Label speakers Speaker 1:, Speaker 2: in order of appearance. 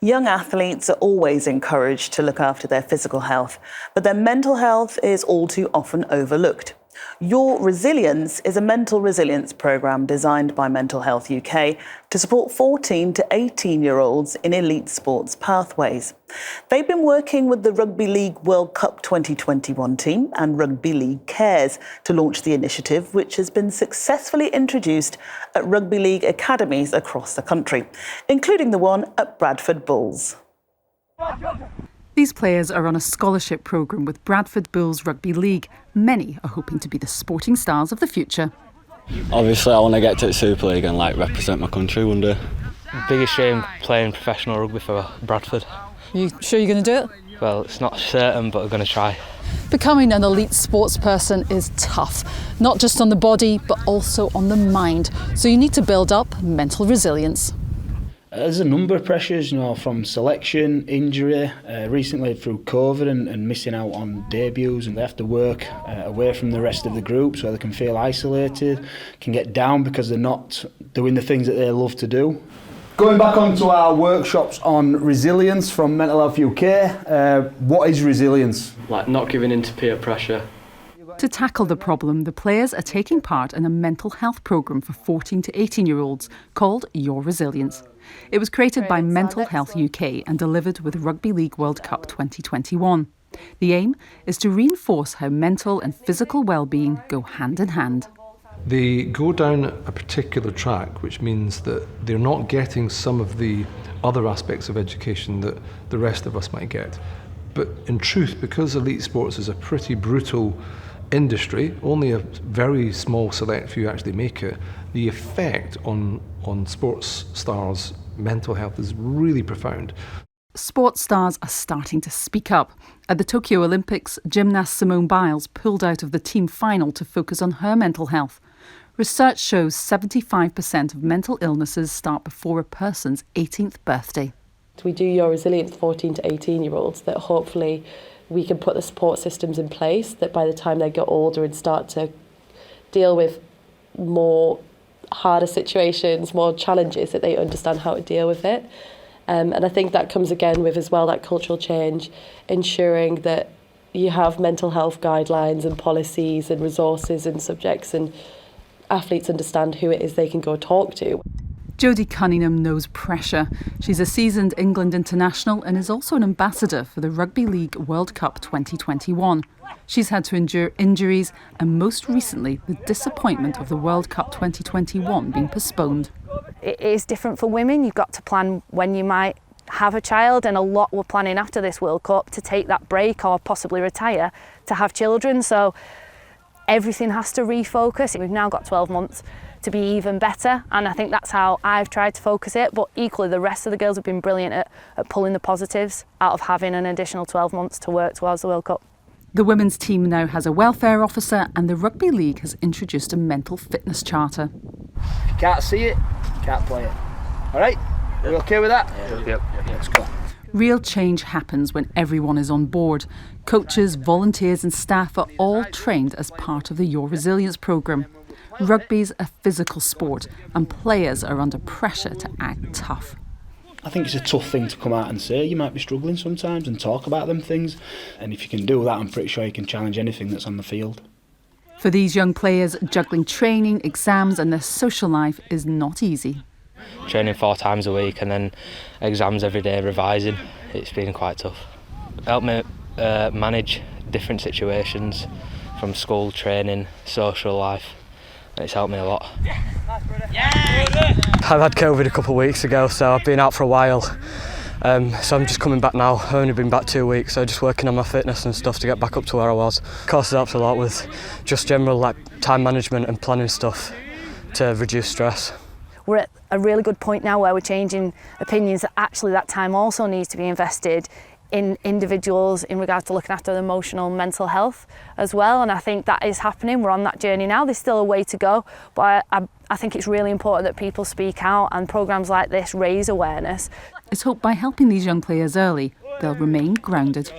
Speaker 1: Young athletes are always encouraged to look after their physical health, but their mental health is all too often overlooked. Your Resilience is a mental resilience programme designed by Mental Health UK to support 14 to 18-year-olds in elite sports pathways. They've been working with the Rugby League World Cup 2021 team and Rugby League Cares to launch the initiative, which has been successfully introduced at rugby league academies across the country, including the one at Bradford Bulls.
Speaker 2: These players are on a scholarship programme with Bradford Bulls Rugby League. Many are hoping to be the sporting stars of the future.
Speaker 3: Obviously I want to get to the Super League and represent my country one day.
Speaker 4: Biggest dream, playing professional rugby for Bradford.
Speaker 5: You sure you're going to do it?
Speaker 4: Well, it's not certain, but I'm going to try.
Speaker 5: Becoming an elite sports person is tough, not just on the body, but also on the mind. So you need to build up mental resilience.
Speaker 6: There's a number of pressures, from selection, injury, recently through COVID and missing out on debuts, and they have to work away from the rest of the group so they can feel isolated, can get down because they're not doing the things that they love to do. Going back onto our workshops on resilience from Mental Health UK, what is resilience?
Speaker 4: Not giving in to peer pressure.
Speaker 2: To tackle the problem, the players are taking part in a mental health programme for 14 to 18-year-olds called Your Resilience. It was created by Mental Health UK and delivered with Rugby League World Cup 2021. The aim is to reinforce how mental and physical well-being go hand in hand.
Speaker 7: They go down a particular track, which means that they're not getting some of the other aspects of education that the rest of us might get. But in truth, because elite sports is a pretty brutal industry, only a very small select few actually make it, the effect on sports stars' mental health is really profound.
Speaker 2: Sports stars are starting to speak up. At the Tokyo Olympics, gymnast Simone Biles pulled out of the team final to focus on her mental health. Research shows 75% of mental illnesses start before a person's 18th birthday.
Speaker 8: We do Your Resilience 14 to 18-year-olds that hopefully we can put the support systems in place that by the time they get older and start to deal with more harder situations, more challenges, that they understand how to deal with it. And I think that comes again with as well that cultural change, ensuring that you have mental health guidelines and policies and resources and subjects, and athletes understand who it is they can go talk to.
Speaker 2: JODIE Cunningham knows pressure. She's a seasoned England international and is also an ambassador for the Rugby League World Cup 2021. She's had to endure injuries and most recently the disappointment of the World Cup 2021 being postponed.
Speaker 9: It is different for women. You've got to plan when you might have a child, and a lot were planning after this World Cup to take that break or possibly retire to have children. So everything has to refocus. We've now got 12 months to be even better, and I think that's how I've tried to focus it, but equally the rest of the girls have been brilliant at pulling the positives out of having an additional 12 months to work towards the World Cup.
Speaker 2: The women's team now has a welfare officer, and the Rugby League has introduced a mental fitness charter.
Speaker 6: If you can't see it, you can't play it. All right? Are we okay with that?
Speaker 4: Yep.
Speaker 6: Let's go.
Speaker 2: Real change happens when everyone is on board. Coaches, volunteers and staff are all trained as part of the Your Resilience programme. Rugby's a physical sport and players are under pressure to act tough.
Speaker 6: I think it's a tough thing to come out and say. You might be struggling sometimes and talk about them things. And if you can do that, I'm pretty sure you can challenge anything that's on the field.
Speaker 2: For these young players, juggling training, exams and their social life is not easy.
Speaker 4: Training 4 times a week and then exams every day, revising. It's been quite tough. Helped me manage different situations from school, training, social life. It's helped me a lot.
Speaker 10: I've had COVID a couple of weeks ago, so I've been out for a while. So I'm just coming back now. I've only been back 2 weeks, so just working on my fitness and stuff to get back up to where I was. Of course, it helps a lot with just general time management and planning stuff to reduce stress.
Speaker 9: We're at a really good point now where we're changing opinions that actually that time also needs to be invested in individuals in regards to looking after their emotional and mental health as well, and I think that is happening. We're on that journey now. There's still a way to go, but I think it's really important that people speak out, and programmes like this raise awareness.
Speaker 2: It's hoped by helping these young players early, they'll remain grounded.